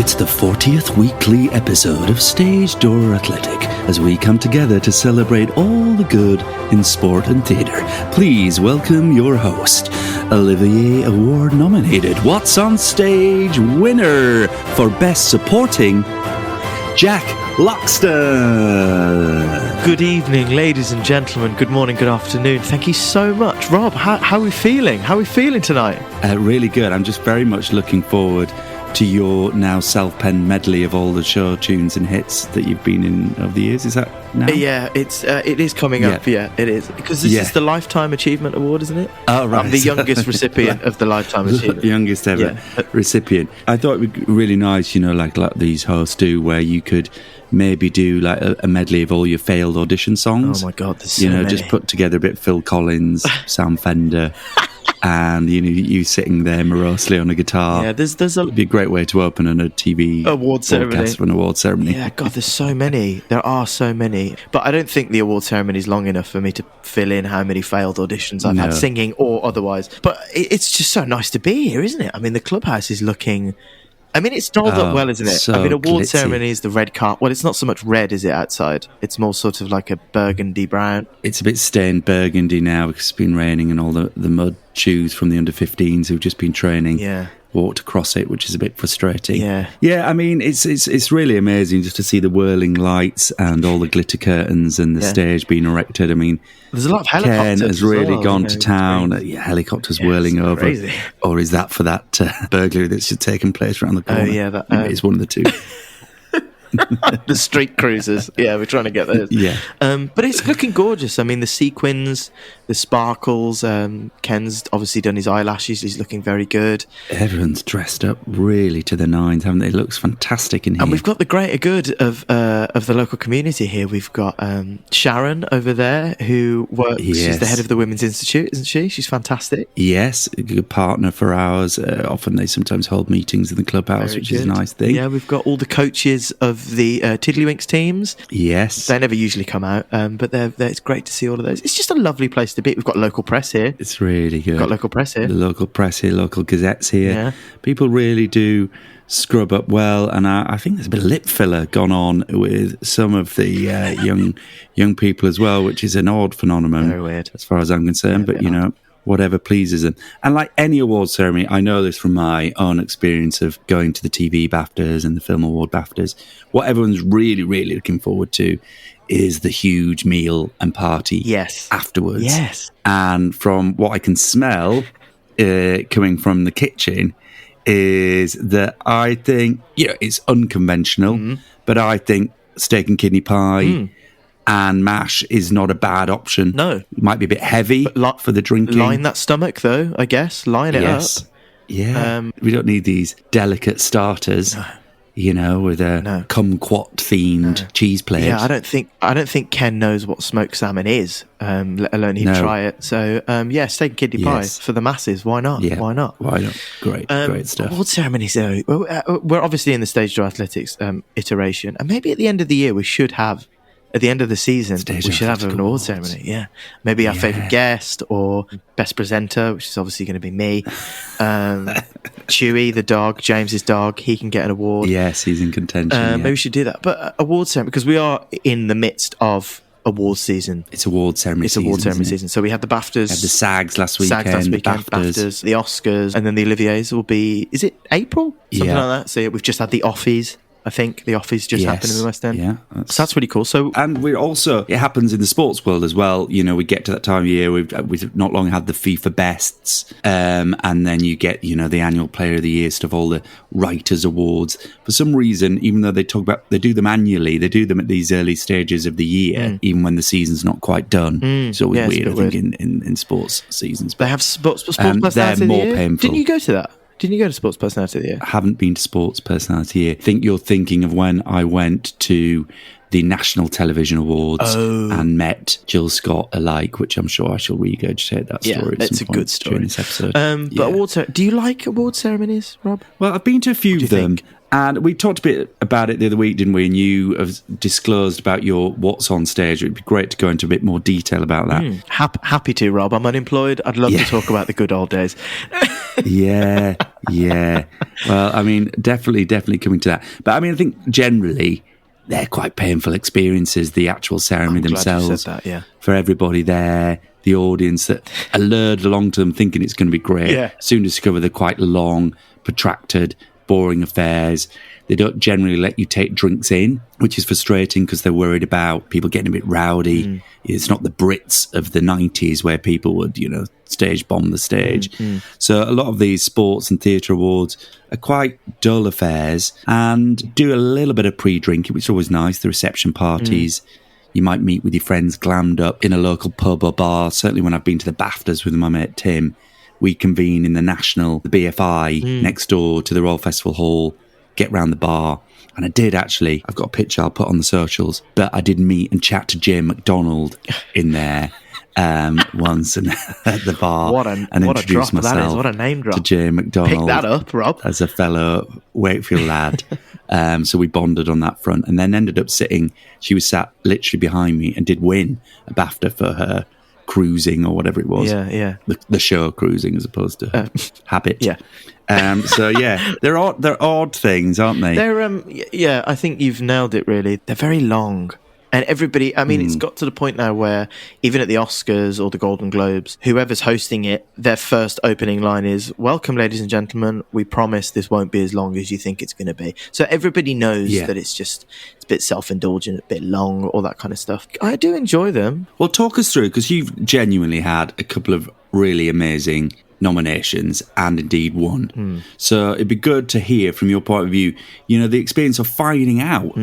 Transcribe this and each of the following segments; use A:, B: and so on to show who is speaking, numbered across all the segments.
A: It's the 40th weekly episode of Stage Door Athletic, as we come together to celebrate all the good in sport and theatre. Please welcome your host, Olivier Award-nominated What's on Stage winner for Best Supporting, Jack Loxton.
B: Good evening, ladies and gentlemen. Good morning, good afternoon. Thank you so much. Rob, how are we feeling? How are we feeling tonight?
A: Really good. I'm just very much looking forward to your now self-penned medley of all the show tunes and hits that you've been in over the years. Is that now?
B: Yeah, it is coming up. Yeah, it is. Because this is the Lifetime Achievement Award, isn't it?
A: Oh, right.
B: I'm the youngest recipient of the Lifetime Achievement.
A: Youngest ever recipient. I thought it would be really nice, like these hosts do, where you could maybe do like a medley of all your failed audition songs.
B: Oh my God, there's so many.
A: Just put together a bit of Phil Collins, Sam Fender, and you sitting there morosely on a guitar.
B: Yeah, there's
A: It'd be a great way to open on a TV
B: award ceremony.
A: For an award ceremony.
B: Yeah, God, there's so many. There are so many. But I don't think the award ceremony is long enough for me to fill in how many failed auditions I've had, singing or otherwise. But it's just so nice to be here, isn't it? I mean, the clubhouse is looking... it's dolled up well, isn't it?
A: So
B: award
A: glitzy.
B: ceremony is the red carpet. Well, it's not so much red, is it, outside? It's more sort of like a burgundy brown.
A: It's a bit stained burgundy now because it's been raining and all the mud shoes from the under-15s who've just been training walked across it, which is a bit frustrating.
B: Yeah,
A: it's really amazing just to see the whirling lights and all the glitter curtains and the stage being erected. I mean,
B: there's a lot of helicopters.
A: Ken has really gone to town. Helicopters whirling over.
B: Crazy.
A: Or is that for that burglary that's just taken place around the corner?
B: Oh, yeah.
A: It's one of the two.
B: The street cruisers. Yeah, we're trying to get those.
A: Yeah.
B: But it's looking gorgeous. I mean, the sequins, the sparkles. Ken's obviously done his eyelashes. He's looking very good.
A: Everyone's dressed up really to the nines, haven't they? It looks fantastic in here.
B: And we've got the greater good of the local community here. We've got Sharon over there who works.
A: Yes.
B: She's the head of the Women's Institute, isn't she? She's fantastic.
A: Yes, a good partner for ours. Often they sometimes hold meetings in the clubhouse, which is a nice thing.
B: Yeah, we've got all the coaches of the Tiddlywinks teams.
A: Yes.
B: They never usually come out, but it's great to see all of those. It's just a lovely place to be. We've got local press here.
A: It's really good.
B: We've got local press here.
A: The local press here, local gazettes here.
B: Yeah.
A: People really do scrub up well, and I think there's a bit of lip filler gone on with some of the young people as well, which is an odd phenomenon.
B: Very weird.
A: As far as I'm concerned, but whatever pleases them. And like any award ceremony, I know this from my own experience of going to the TV BAFTAs and the Film Award BAFTAs, what everyone's really, really looking forward to is the huge meal and party afterwards.
B: Yes.
A: And from what I can smell coming from the kitchen is that I think, it's unconventional, but I think steak and kidney pie and mash is not a bad option.
B: No.
A: It might be a bit heavy for the drinking.
B: Line that stomach, though, I guess. Line it up.
A: Yeah. We don't need these delicate starters, with a kumquat themed cheese plate.
B: Yeah, I don't think Ken knows what smoked salmon is, let alone he'd try it. So, steak and kidney pie for the masses. Why not?
A: Yeah.
B: Why not?
A: Great stuff.
B: Award ceremonies, though. We're obviously in the Stage Door Athletics iteration, and maybe at the end of the year we should have. At the end of the season, we should have an award ceremony. Yeah, maybe our favourite guest or best presenter, which is obviously going to be me. Chewy, the dog, James's dog, he can get an award.
A: Yes, he's in contention.
B: Maybe we should do that. But award ceremony, because we are in the midst of award season.
A: It's award ceremony season.
B: So we had the BAFTAs.
A: We had the SAGs last weekend.
B: BAFTAs, the Oscars, and then the Oliviers will be, is it April? Something like that. So we've just had the Offies. I think the Office just happened in the West End.
A: Yeah.
B: So that's really cool. So,
A: and we're also, it happens in the sports world as well. We get to that time of year, we've not long had the FIFA Bests, and then you get, the annual Player of the Year stuff, all the Writers' Awards. For some reason, even though they do them annually, they do them at these early stages of the year, even when the season's not quite done. It's always weird, I think, in sports seasons.
B: But they have sports personality
A: they're more painful.
B: Didn't you go to that? Didn't you go to Sports Personality of the Year?
A: I haven't been to Sports Personality Year. I think you're thinking of when I went to the National Television Awards and met Jill Scott alike, which I'm sure I shall regurgitate that story.
B: Yeah, it's a good story
A: during this episode.
B: But do you like award ceremonies, Rob?
A: Well, I've been to a few of them. And we talked a bit about it the other week, didn't we? And you have disclosed about your what's on stage. It'd be great to go into a bit more detail about that.
B: Happy to, Rob. I'm unemployed. I'd love to talk about the good old days.
A: Yeah. Well, I mean, definitely coming to that. But I mean, I think generally they're quite painful experiences, the actual ceremony themselves.
B: Glad you said that, yeah.
A: For everybody there, the audience that are lured along to them thinking it's going to be great, soon discover they're quite long, protracted, boring affairs. They don't generally let you take drinks in, which is frustrating because they're worried about people getting a bit rowdy. It's not the Brits of the 90s where people would, stage bomb the stage. So a lot of these sports and theatre awards are quite dull affairs and do a little bit of pre-drinking, which is always nice, the reception parties. You might meet with your friends glammed up in a local pub or bar. Certainly when I've been to the BAFTAs with my mate Tim, we convene in the BFI next door to the Royal Festival Hall, get round the bar. And I did actually, I've got a picture I'll put on the socials, but I did meet and chat to Jim McDonald in there once and at the bar and introduced myself
B: that is. What a name drop.
A: to Jim McDonald.
B: Pick that up, Rob.
A: As a fellow Wakefield lad. So we bonded on that front and then ended up sitting, she was sat literally behind me and did win a BAFTA for her cruising or whatever it was.
B: Yeah.
A: The show cruising as opposed to habit.
B: Yeah.
A: So yeah, they're odd things, aren't they?
B: They're I think you've nailed it really. They're very long. And everybody, I mean, it's got to the point now where even at the Oscars or the Golden Globes, whoever's hosting it, their first opening line is, "Welcome, ladies and gentlemen. We promise this won't be as long as you think it's going to be." So everybody knows that it's a bit self-indulgent, a bit long, all that kind of stuff. I do enjoy them.
A: Well, talk us through, because you've genuinely had a couple of really amazing nominations and indeed won. So it'd be good to hear from your point of view, the experience of finding out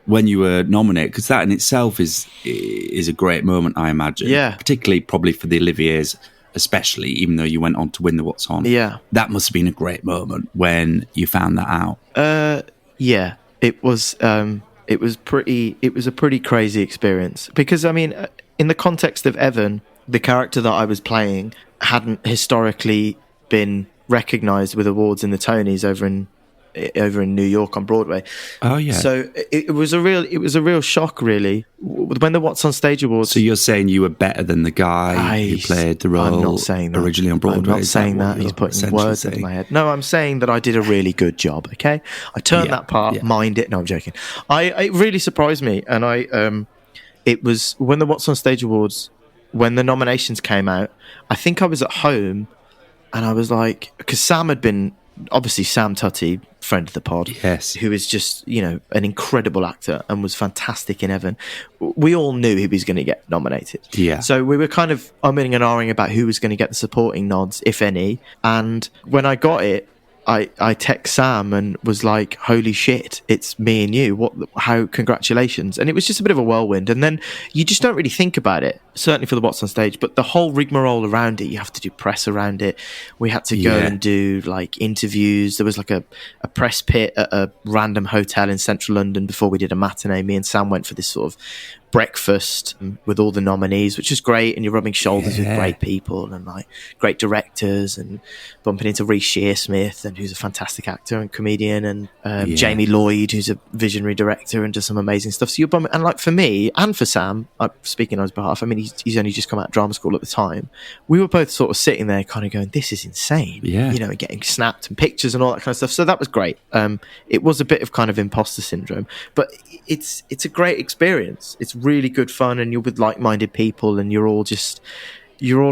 A: when you were nominated, because that in itself is a great moment, I imagine.
B: Yeah.
A: Particularly probably for the Oliviers, especially, even though you went on to win the What's On.
B: Yeah.
A: That must have been a great moment when you found that out.
B: Yeah. It was a pretty crazy experience because, I mean, in the context of Evan, the character that I was playing hadn't historically been recognised with awards in the Tonys over in New York on Broadway.
A: Oh yeah.
B: So it was a real shock, really, when the What's on Stage Awards.
A: So you're saying you were better than the guy who played the role?
B: I'm not saying that.
A: Originally on Broadway.
B: I'm not saying that. He's putting words into my head. No, I'm saying that I did a really good job. Okay, I turned that part, mind it. No, I'm joking. It really surprised me, and it was when the What's on Stage Awards, when the nominations came out. I think I was at home, and I was like, because Sam had been. Obviously, Sam Tutty, friend of the pod, who is just, an incredible actor and was fantastic in Evan. We all knew he was going to get nominated.
A: Yeah.
B: So we were kind of umming and ahhing about who was going to get the supporting nods, if any. And when I got it, I text Sam and was like, "Holy shit, it's me and you! How congratulations!" And it was just a bit of a whirlwind. And then you just don't really think about it, certainly for the What's on Stage. But the whole rigmarole around it, you have to do press around it. We had to go and do like interviews. There was like a press pit at a random hotel in central London before we did a matinee. Me and Sam went for this sort of breakfast with all the nominees, which is great, and you're rubbing shoulders with great people and like great directors, and bumping into Reece Shearsmith, and who's a fantastic actor and comedian, and Jamie Lloyd, who's a visionary director and does some amazing stuff. So you're bumping, and like for me and for Sam, speaking on his behalf, I mean he's only just come out of drama school at the time. We were both sort of sitting there, kind of going, "This is insane," and getting snapped and pictures and all that kind of stuff. So that was great. It was a bit of kind of imposter syndrome, but it's a great experience. It's really good fun, and you're with like-minded people, and you're all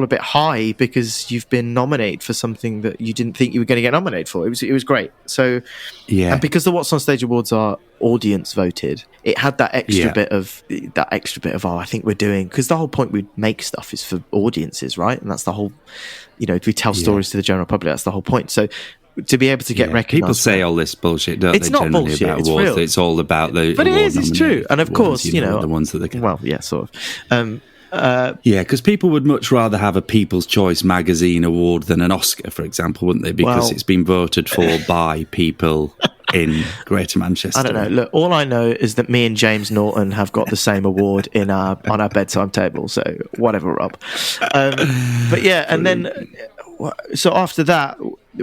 B: a bit high because you've been nominated for something that you didn't think you were going to get nominated for. It was great. So and because the What's on Stage Awards are audience voted, it had that extra bit of I think we're doing, because the whole point we make stuff is for audiences, right? And that's the whole, we tell stories to the general public. That's the whole point. So to be able to get recognised.
A: People say all this bullshit, don't
B: it's
A: they?
B: Not bullshit.
A: About
B: it's
A: awards.
B: real.
A: It's all about the.
B: But it is. It's true. And of course,
A: the ones that they can.
B: Well, yeah, sort of.
A: Because people would much rather have a People's Choice magazine award than an Oscar, for example, wouldn't they? Because it's been voted for by people in Greater Manchester.
B: I don't know. Look, all I know is that me and James Norton have got the same award on our bedside table. So whatever, Rob. But yeah, and then so after that,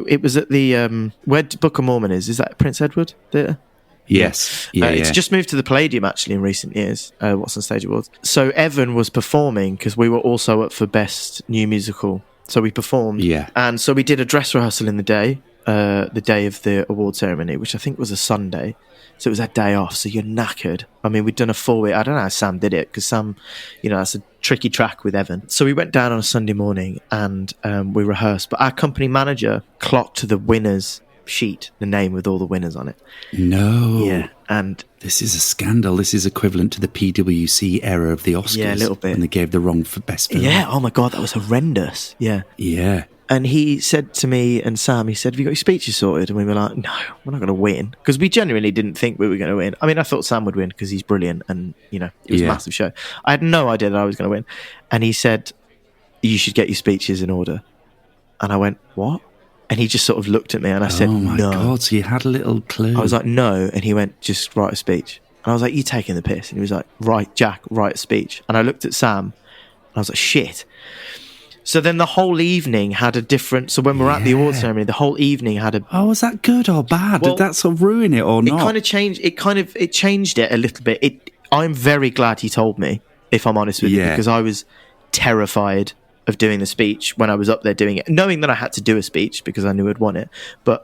B: it was at the where Book of Mormon is. Is that Prince Edward Theatre?
A: Yes.
B: It's just moved to the Palladium, actually, in recent years, What's on Stage Awards. So Evan was performing, because we were also up for Best New Musical. So we performed.
A: Yeah.
B: And so we did a dress rehearsal in the day of the award ceremony, which I think was a Sunday. So it was that day off. So you're knackered. I mean, we'd done a 4-week. I don't know how Sam did it, because Sam, that's a tricky track with Evan. So we went down on a Sunday morning and we rehearsed. But our company manager clocked the winners sheet, the name with all the winners on it.
A: No.
B: Yeah. And
A: this is a scandal. This is equivalent to the PwC era of the Oscars.
B: Yeah, a little bit.
A: And they gave the wrong for best film.
B: Yeah. Oh my God, that was horrendous. Yeah.
A: Yeah.
B: And he said to me and Sam, he said, "Have you got your speeches sorted?" And we were like, "No, we're not going to win." Because we genuinely didn't think we were going to win. I mean, I thought Sam would win because he's brilliant and, it was a massive show. I had no idea that I was going to win. And he said, "You should get your speeches in order." And I went, "What?" And he just sort of looked at me and I said, "No."
A: Oh my God, so you had a little clue.
B: I was like, "No." And he went, "Just write a speech." And I was like, "You taking the piss?" And he was like, "Right, Jack, write a speech." And I looked at Sam and I was like, "Shit." So then the whole evening had a different... So when we were at the award ceremony, the whole evening had a...
A: Oh, was that good or bad?
B: Well,
A: did that sort of ruin it or not?
B: It kind of changed... It changed it a little bit. I'm very glad he told me, if I'm honest with you, because I was terrified of doing the speech when I was up there doing it, knowing that I had to do a speech because I knew I'd won it. But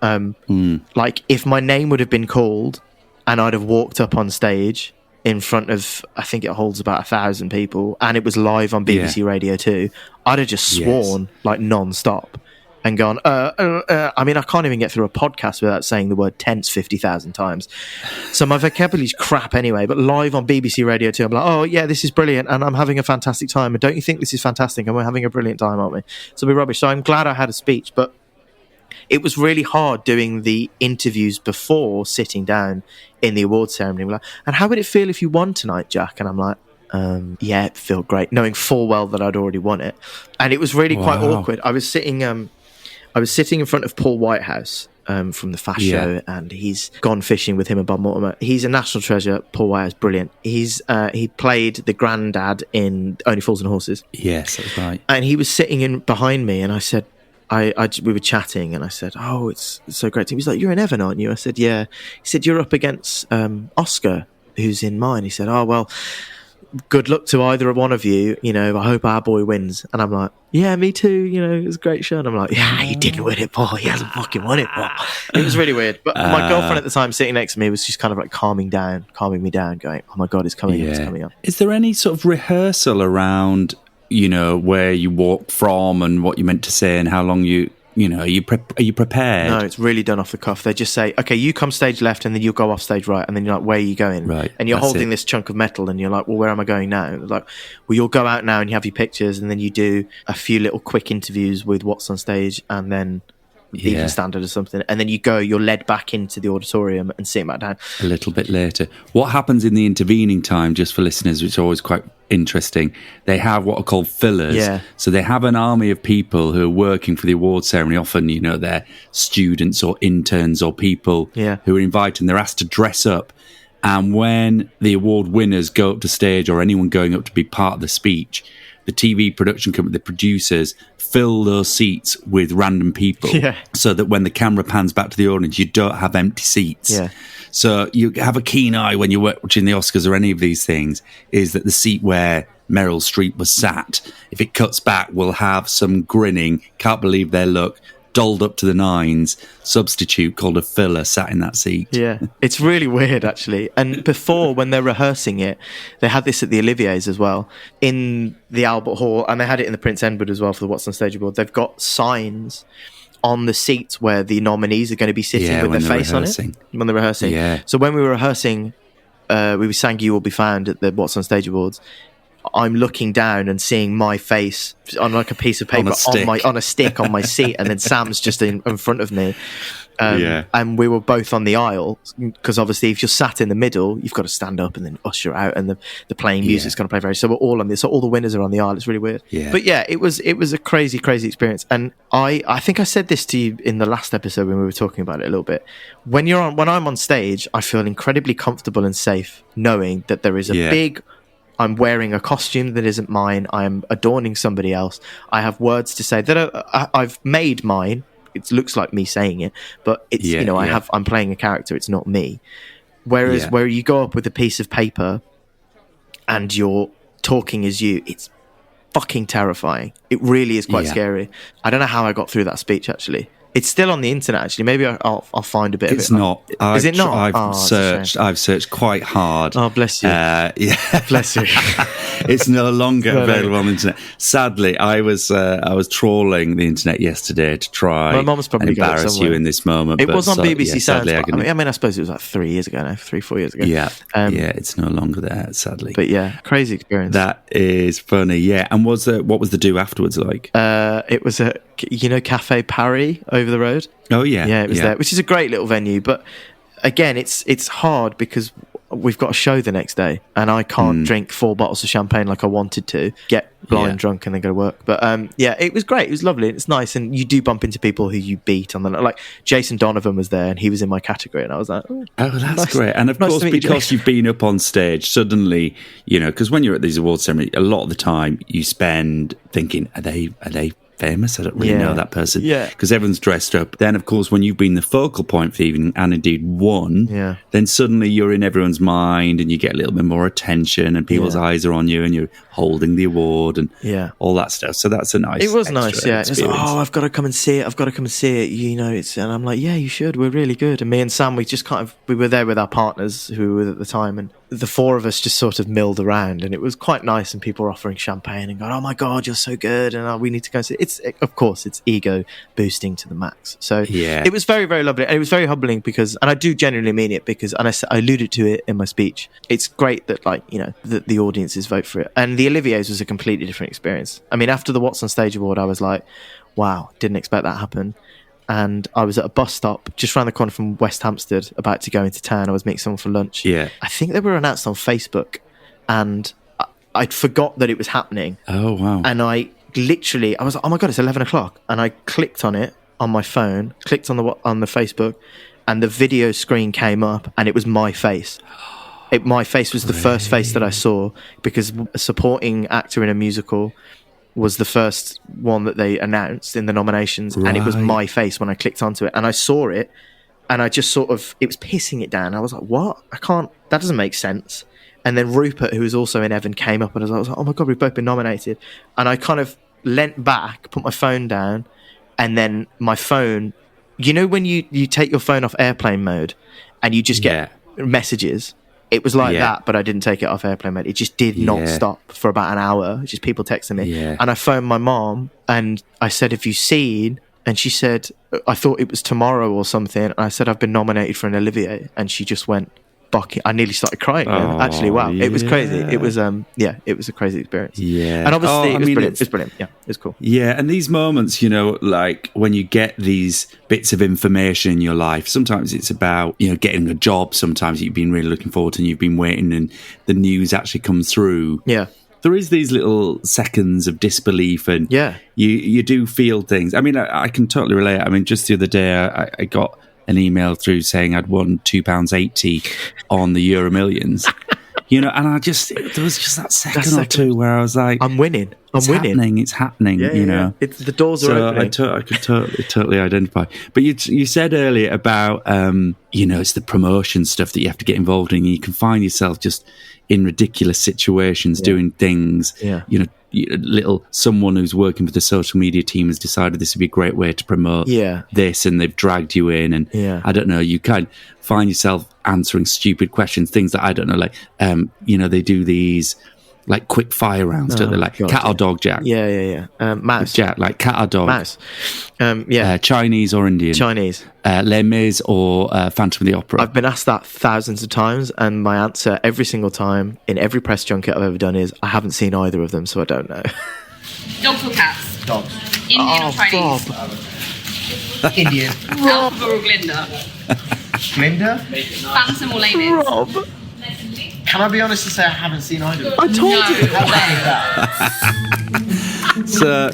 B: like, if my name would have been called and I'd have walked up on stage in front of, I think it holds about 1,000 people, and it was live on BBC Radio 2, I'd have just sworn like non-stop and gone, I mean, I can't even get through a podcast without saying the word tense 50,000 times. So my vocabulary's crap anyway, but live on BBC Radio 2, I'm like, "Oh yeah, this is brilliant and I'm having a fantastic time. And don't you think this is fantastic? And we're having a brilliant time, aren't we?" So we're rubbish. So I'm glad I had a speech, but it was really hard doing the interviews before sitting down in the award ceremony. We're like, "And how would it feel if you won tonight, Jack?" And I'm like, yeah, it felt great, knowing full well that I'd already won it. And it was really quite awkward. I was sitting in front of Paul Whitehouse from the Fast Show, and he's gone fishing with him and Bob Mortimer. He's a national treasure. Paul Whitehouse, brilliant. He played the granddad in Only Fools and Horses.
A: Yes, that's right.
B: And he was sitting in behind me, and I said, we were chatting, and I said, "Oh, it's so great." He was like, "You're in Evan, aren't you?" I said, "Yeah." He said, "You're up against Oscar, who's in mine." He said, "Oh, well, good luck to either one of you. I hope our boy wins." And I'm like, "Yeah, me too. It was a great show." And I'm like, "Yeah, he didn't win it, Paul. He hasn't fucking won it, Paul." It was really weird. But my girlfriend at the time sitting next to me was just kind of like calming me down, going, "Oh my God, it's coming up, it's coming up."
A: Is there any sort of rehearsal around, where you walk from and what you meant to say and how long are you prepared?
B: No, it's really done off the cuff. They just say, "Okay, you come stage left and then you'll go off stage right." And then you're like, "Where are you going?"
A: Right.
B: And you're holding this chunk of metal and you're like, "Well, where am I going now?" And they're like, "Well, you'll go out now and you have your pictures and then you do a few little quick interviews with what's on stage and then Evening Standard or something. And then you're led back into the auditorium and sit back down."
A: A little bit later. What happens in the intervening time, just for listeners, which is always quite interesting, they have what are called fillers.
B: Yeah.
A: So they have an army of people who are working for the award ceremony. Often, they're students or interns or people who are invited, and they're asked to dress up. And when the award winners go up to stage, or anyone going up to be part of the speech, the TV production company, the producers, fill those seats with random people so that when the camera pans back to the audience, you don't have empty seats.
B: Yeah.
A: So you have a keen eye when you're watching the Oscars or any of these things, is that the seat where Meryl Streep was sat, if it cuts back, will have some grinning, can't believe their look, dolled up to the nines substitute called a filler sat in that seat.
B: Yeah, it's really weird, actually. And before, when they're rehearsing it, they had this at the Oliviers as well, in the Albert Hall, and they had it in the Prince Edward as well for the What's on Stage Award. They've got signs on the seats where the nominees are going to be sitting with their face rehearsing. On it when they're rehearsing. Yeah. So when we were rehearsing, we sang "You Will Be Found" at the What's on Stage Awards. I'm looking down and seeing my face on like a piece of paper on a stick on my seat, and then Sam's just in front of me. And we were both on the aisle, because obviously if you're sat in the middle, you've got to stand up and then usher out, and the playing music's going to play very. So we're all on this. So all the winners are on the aisle. It's really weird. Yeah. But yeah, it was a crazy experience. And I think I said this to you in the last episode when we were talking about it a little bit. When I'm on stage, I feel incredibly comfortable and safe knowing that there is a big. I'm wearing a costume that isn't mine. I am adorning somebody else. I have words to say that I've made mine. It looks like me saying it, but it's I'm playing a character. It's not me. Whereas where you go up with a piece of paper and you're talking as you, fucking terrifying. It really is quite scary. I don't know how I got through that speech, actually. It's still on the internet, actually. Maybe I'll find a bit of it.
A: It's not.
B: Is it not?
A: I've searched quite hard.
B: Oh, bless you. Bless you.
A: It's no longer available on the internet. Sadly, I was trawling the internet yesterday to try
B: My mum's probably
A: and embarrass you in this moment.
B: It was on BBC Sounds.
A: Sadly,
B: I suppose it was like 3 years ago now, 3-4 years ago.
A: Yeah, it's no longer there, sadly.
B: But yeah, crazy experience.
A: That is funny, yeah. And what was the do afterwards like?
B: It was a Cafe Paris over the road.
A: Oh yeah,
B: it was there, which is a great little venue. But again, it's hard because we've got a show the next day, and I can't drink 4 bottles of champagne like I wanted to, get blind drunk, and then go to work. But it was great. It was lovely. It's nice, and you do bump into people who you beat on the like. Jason Donovan was there, and he was in my category, and I was like, oh,
A: that's
B: nice,
A: great. And of course, because you've been up on stage, suddenly, because when you're at these awards ceremonies, a lot of the time you spend thinking, are they famous? I don't really know that person.
B: Yeah.
A: Because everyone's dressed up. Then, of course, when you've been the focal point for the evening and indeed won, then suddenly you're in everyone's mind and you get a little bit more attention and people's eyes are on you and you're holding the award and all that stuff. So that's a nice.
B: It was nice, yeah. It's like, I've got to come and see it. And I'm like, yeah, you should. We're really good. And me and Sam, we were there with our partners who were at the time, and the 4 of us just sort of milled around, and it was quite nice. And people were offering champagne and going, "Oh my God, you're so good!" And we need to go see it. Of course, it's ego boosting to the max. So it was very, very lovely, and it was very humbling because, and I do genuinely mean it because, and I alluded to it in my speech. It's great that that the audiences vote for it, and the Olivier's was a completely different experience. I mean, after the What's on Stage award, I was like, "Wow, didn't expect that to happen." And I was at a bus stop just around the corner from West Hampstead, about to go into town. I was meeting someone for lunch.
A: Yeah.
B: I think they were announced on Facebook, and I'd forgot that it was happening.
A: Oh, wow.
B: And I was like, oh my God, it's 11 o'clock. And I clicked on it on my phone, clicked on the Facebook, and the video screen came up, and it was my face. My face was the first face that I saw, because a supporting actor in a musical was the first one that they announced in the nominations, and it was my face when I clicked onto it, and I saw it, and I just it was pissing it down. I was like, what? That doesn't make sense. And then Rupert, who was also in Evan, came up, and I was like, oh my God, we've both been nominated. And I kind of leant back, put my phone down, and then my phone, when you take your phone off airplane mode and you just get messages, it was like that, but I didn't take it off airplane mode. It just did not stop for about an hour. Just people texting me.
A: Yeah.
B: And I phoned my mom and I said, have you seen? And she said, I thought it was tomorrow or something. And I said, I've been nominated for an Olivier. And she just went, bucket. I nearly started crying. Actually, wow. It was crazy. It was, it was a crazy experience.
A: Yeah.
B: And obviously it was brilliant. It's brilliant. Yeah, it's cool.
A: Yeah, and these moments, like when you get these bits of information in your life, sometimes it's about, getting a job. Sometimes you've been really looking forward to and you've been waiting and the news actually comes through.
B: Yeah.
A: There is these little seconds of disbelief and you do feel things. I mean, I can totally relate. I mean, just the other day I got an email through saying I'd won £2.80 on the Euro Millions. And there was just that second or two where I was like, I'm winning. It's happening.
B: Yeah. It's the doors are opening.
A: I could totally identify. But you said earlier about it's the promotion stuff that you have to get involved in. You can find yourself just in ridiculous situations doing things.
B: Yeah.
A: Someone who's working with the social media team has decided this would be a great way to promote this, and they've dragged you in, and I don't know, you kind of find yourself answering stupid questions, things that I don't know, like they do these like quick fire rounds, don't they? Like cat or dog, Jack?
B: Yeah. Mouse.
A: Jack, like cat or dog?
B: Mouse.
A: Chinese or Indian?
B: Chinese.
A: Les Mis or Phantom of the Opera?
B: I've been asked that thousands of times, and my answer every single time in every press junket I've ever done is, I haven't seen either of them, so I don't know.
C: Dogs or cats?
B: Dogs.
C: Indian or Chinese?
B: Rob.
D: Indian.
C: Alpha or Glinda?
D: Glinda?
C: Phantom or Les Mis?
B: Rob.
D: Can I be honest and say I haven't seen either?
B: I told you.
A: So,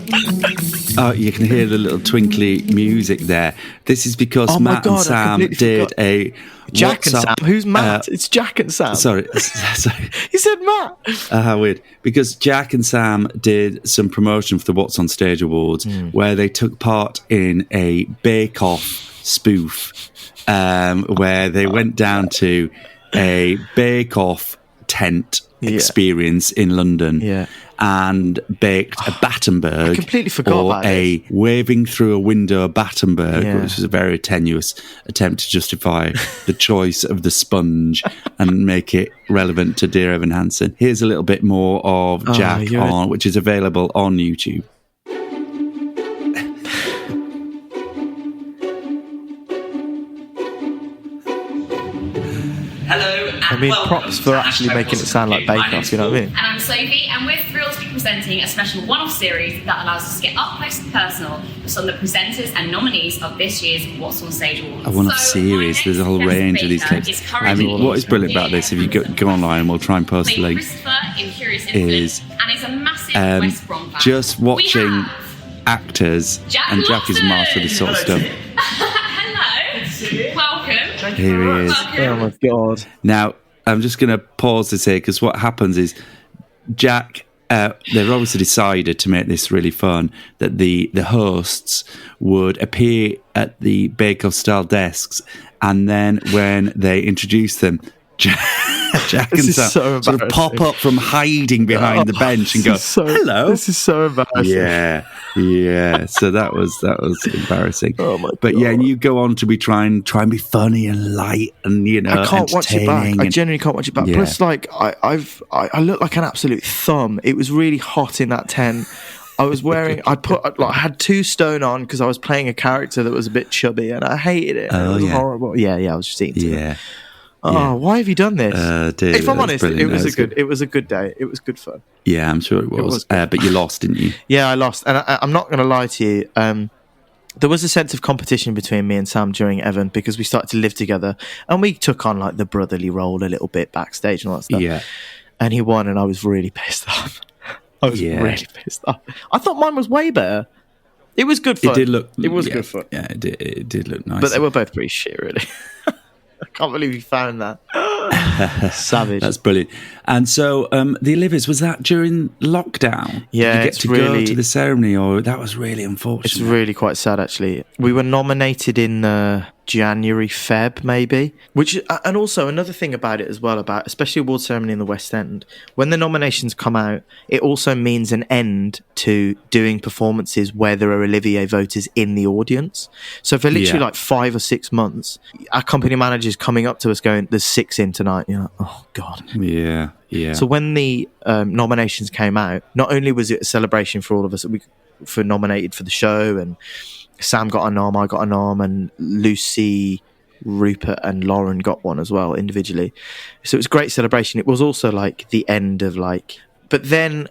A: you can hear the little twinkly music there. This is because Matt and Sam did a
B: Jack
A: WhatsApp,
B: and Sam. Who's Matt? It's Jack and Sam.
A: Sorry.
B: You said Matt.
A: How weird. Because Jack and Sam did some promotion for the What's on Stage Awards where they took part in a Bake Off spoof where they went down to a Bake Off tent experience in London.
B: Yeah.
A: and baked a Battenberg.
B: I completely forgot
A: or
B: about
A: a waving through a window Battenberg,
B: Yeah.
A: which was a very tenuous attempt to justify the choice of the sponge and make it relevant to Dear Evan Hansen. Here's a little bit more of Jack which is available on YouTube.
C: Hello,
B: I mean, props for actually making it sound like Bake Off, you know what I mean?
C: And I'm Sophie, and we're thrilled to be presenting a special one-off series that allows us to get up close and personal with some of the presenters and nominees of this year's What's on Stage Awards.
A: A one-off series. There's a whole range of these clips. I mean, what is brilliant about this, if you go online, and we'll try and post the link, is
C: and is a massive West Brom fan.
A: just watching actors, and Jack is a master of this sort of stuff.
C: Hello, welcome.
A: Here he is.
B: Oh my God.
A: Now, I'm just going to pause this here because what happens is Jack, they've obviously decided to make this really fun, that the hosts would appear at the Bake Off style desks, and then when they introduce them, Jack and Sam sort of pop up from hiding behind the bench and go, hello.
B: This is so embarrassing.
A: Yeah. So that was embarrassing.
B: Oh my God.
A: But yeah, and you go on to try and be funny and light and,
B: I can't watch it back. I
A: and,
B: genuinely can't watch it back.
A: Yeah.
B: Plus, like, I look like an absolute thumb. It was really hot in that tent. I was wearing, I had 2 stone on because I was playing a character that was a bit chubby and I hated it. It was horrible. Yeah, I was just eating too much. Why have you done this?
A: Dude,
B: if I'm honest,
A: brilliant.
B: it was a good day. It was good fun.
A: Yeah, I'm sure it was. But you lost, didn't you?
B: Yeah, I lost. And I'm not going to lie to you. There was a sense of competition between me and Sam during Evan because we started to live together and we took on like the brotherly role a little bit backstage and all that stuff.
A: Yeah.
B: And he won and I was really pissed off. Really pissed off. I thought mine was way better. It was good fun.
A: It did look.
B: It was good fun.
A: Yeah, it did look nice.
B: But they were both pretty shit, really. I can't believe you found that. Savage.
A: That's brilliant. And so the Oliviers, was that during lockdown?
B: Yeah,
A: Did you get to go to the ceremony, or that was really unfortunate?
B: It's really quite sad, actually. We were nominated in January, Feb, maybe. And also another thing about it as well, about especially award ceremony in the West End, when the nominations come out, it also means an end to doing performances where there are Olivier voters in the audience. So for literally like 5 or 6 months, our company manager's coming up to us going, "There's 6 in tonight." You're like, oh God.
A: Yeah.
B: So when the nominations came out, not only was it a celebration for all of us that we for nominated for the show, and Sam got a nom, I got a nom, and Lucy, Rupert and Lauren got one as well individually. So it was a great celebration. It was also like the end of but then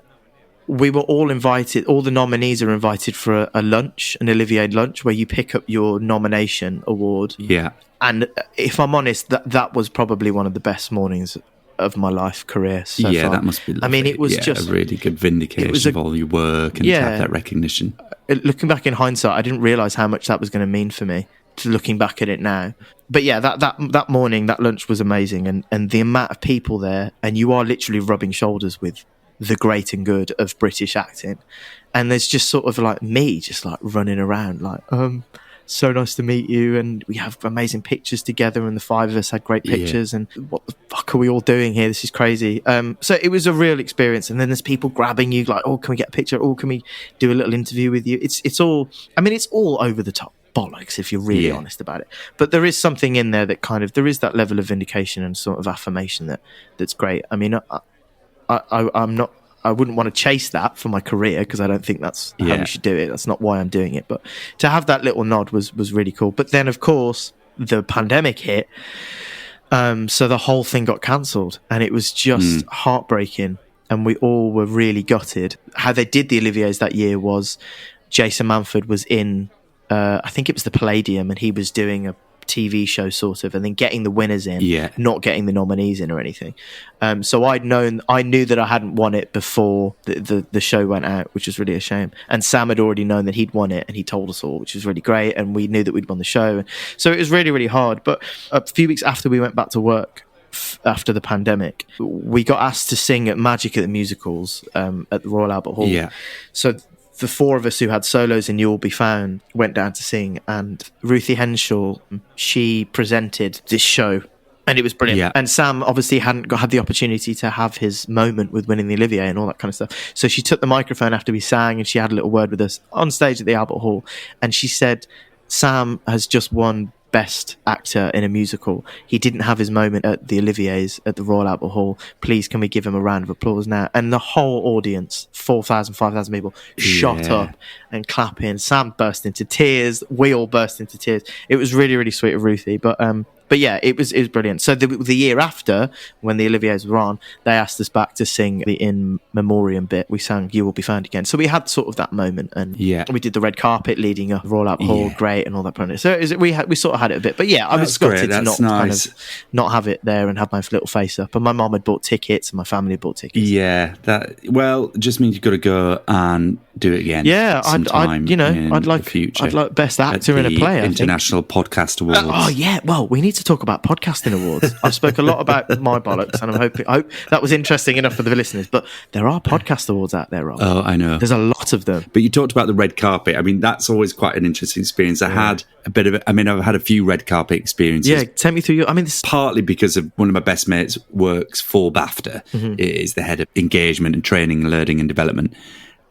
B: we were all invited, all the nominees are invited for a lunch, an Olivier lunch, where you pick up your nomination award.
A: Yeah.
B: And if I'm honest, that was probably one of the best mornings of my life career so far.
A: That must be lovely.
B: I mean, it was just
A: a really good vindication of all your work and to have that recognition.
B: Looking back in hindsight, I didn't realise how much that was going to mean for me, looking back at it now. But yeah, that morning, that lunch was amazing, and the amount of people there, and you are literally rubbing shoulders with the great and good of British acting, and there's just sort of like me just like running around like so nice to meet you, and we have amazing pictures together, and the 5 of us had great pictures, and what the fuck are we all doing here? This is crazy. So it was a real experience, and then there's people grabbing you like, oh, can we get a picture? Oh, can we do a little interview with you? It's all, I mean, it's all over the top bollocks if you're really honest about it, but there is something in there that kind of, there is that level of vindication and sort of affirmation that's great. I mean, I'm not, I wouldn't want to chase that for my career because I don't think that's how you should do it. That's not why I'm doing it. But to have that little nod was really cool. But then, of course, the pandemic hit. So the whole thing got cancelled, and it was just heartbreaking. And we all were really gutted. How they did the Oliviers that year was Jason Manford was in, I think it was the Palladium, and he was doing a TV show sort of, and then getting the winners in, not getting the nominees in or anything. So I knew that I hadn't won it before the show went out, which was really a shame. And Sam had already known that he'd won it, and he told us all, which was really great. And we knew that we'd won the show. So it was really, really hard. But a few weeks after we went back to work, after the pandemic, we got asked to sing at Magic at the Musicals at the Royal Albert Hall. Yeah. So the 4 of us who had solos in You'll Be Found went down to sing, and Ruthie Henshaw, she presented this show, And it was brilliant.
A: Yeah.
B: And Sam obviously hadn't had the opportunity to have his moment with winning the Olivier and all that kind of stuff. So she took the microphone after we sang and she had a little word with us on stage at the Albert Hall. And she said, Sam has just won Best Actor in a Musical. He didn't have his moment at the Oliviers at the Royal Albert Hall. Please, can we give him a round of applause now? And the whole audience, 4,000, 5,000 people, shot up and clapping. Sam burst into tears. We all burst into tears. It was really, really sweet of Ruthie. But yeah, it was brilliant. So the year after, when the Oliviers were on, they asked us back to sing the In Memoriam bit. We sang You Will Be Found Again. So we had sort of that moment, and we did the red carpet leading up, Royal Albert Hall, great, and all that. So we sort of had it a bit. But yeah, I was gutted to not have it there and have my little face up. And my mum had bought tickets, and my family had bought tickets.
A: Yeah, it just means you've got to go and do it again.
B: Yeah, I'd like Best Actor in a Play.
A: International Podcast Awards.
B: Oh yeah, well, we need to talk about podcasting awards. I've spoke a lot about my bollocks, and I hope that was interesting enough for the listeners. But there are podcast awards out there, Rob.
A: Oh, I know.
B: There's a lot of them.
A: But you talked about the red carpet. I mean, that's always quite an interesting experience. I've had a few red carpet experiences.
B: Yeah, take me through this
A: partly because of one of my best mates works for BAFTA. Is the head of engagement and training, learning and development.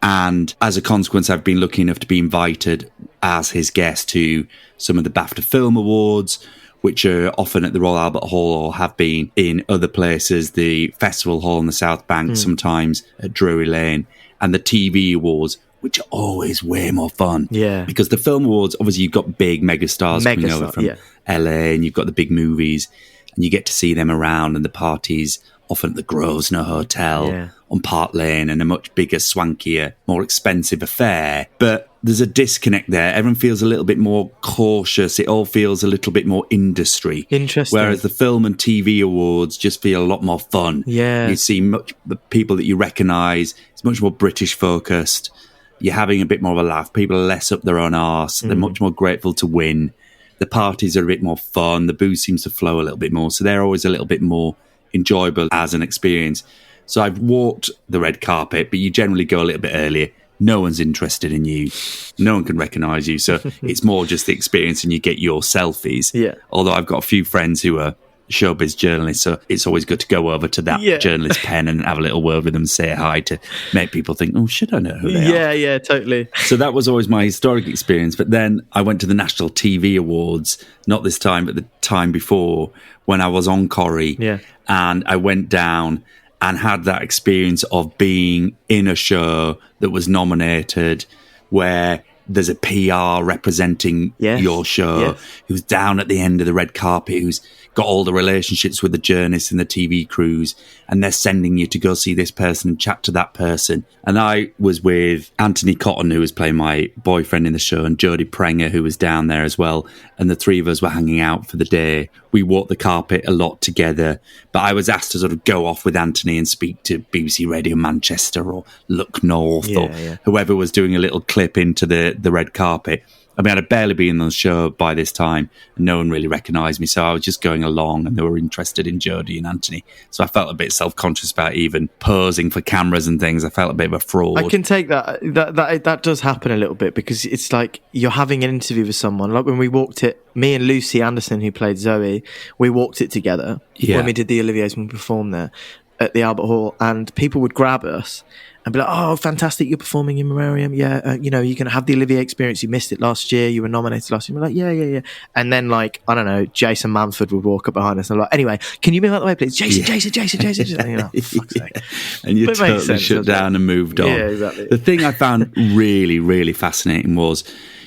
A: And as a consequence, I've been lucky enough to be invited as his guest to some of the BAFTA Film Awards, which are often at the Royal Albert Hall or have been in other places, the Festival Hall in the South Bank, sometimes at Drury Lane, and the TV Awards, which are always way more fun.
B: Yeah.
A: Because the Film Awards, obviously you've got big megastars coming over from LA, and you've got the big movies, and you get to see them around, and the parties often at the Grosvenor Hotel on Park Lane, and a much bigger, swankier, more expensive affair. But there's a disconnect there. Everyone feels a little bit more cautious. It all feels a little bit more industry.
B: Interesting.
A: Whereas the film and TV awards just feel a lot more fun.
B: Yeah.
A: You see the people that you recognise. It's much more British focused. You're having a bit more of a laugh. People are less up their own arse. They're much more grateful to win. The parties are a bit more fun. The booze seems to flow a little bit more. So they're always a little bit more enjoyable as an experience. So I've walked the red carpet, but you generally go a little bit earlier. No one's interested in you. No one can recognise you. So it's more just the experience, and you get your selfies.
B: Yeah.
A: Although I've got a few friends who are showbiz journalists, so it's always good to go over to that journalist pen and have a little word with them, say hi, to make people think, oh, should I know who they are?
B: Yeah, totally.
A: So that was always my historic experience. But then I went to the National TV Awards, not this time, but the time before, when I was on Corrie.
B: Yeah.
A: And I went down and had that experience of being in a show that was nominated, where there's a PR representing your show, who's down at the end of the red carpet, who's got all the relationships with the journalists and the TV crews, and they're sending you to go see this person and chat to that person. And I was with Anthony Cotton, who was playing my boyfriend in the show, and Jodie Prenger, who was down there as well. And the three of us were hanging out for the day. We walked the carpet a lot together, but I was asked to sort of go off with Anthony and speak to BBC Radio Manchester or Look North or whoever was doing a little clip into the red carpet. I mean, I'd barely been on the show by this time, and no one really recognised me, so I was just going along, and they were interested in Jodie and Anthony. So I felt a bit self-conscious about even posing for cameras and things. I felt a bit of a fraud.
B: I can take that. That does happen a little bit, because it's like you're having an interview with someone. Like when we walked it, me and Lucy Anderson, who played Zoe, we walked it together when we did the Oliviers, when we performed there at the Albert Hall, and people would grab us and be like, oh, fantastic, you're performing in Memoriam. Yeah, you're going to have the Olivier experience. You missed it last year. You were nominated last year. We're like, yeah. And then, like, I don't know, Jason Manford would walk up behind us and I'm like, anyway, can you move out the way, please? Jason. And you're like, oh, fuck's sake.
A: And you totally shut down and moved on.
B: Yeah, exactly.
A: The thing I found really, really fascinating was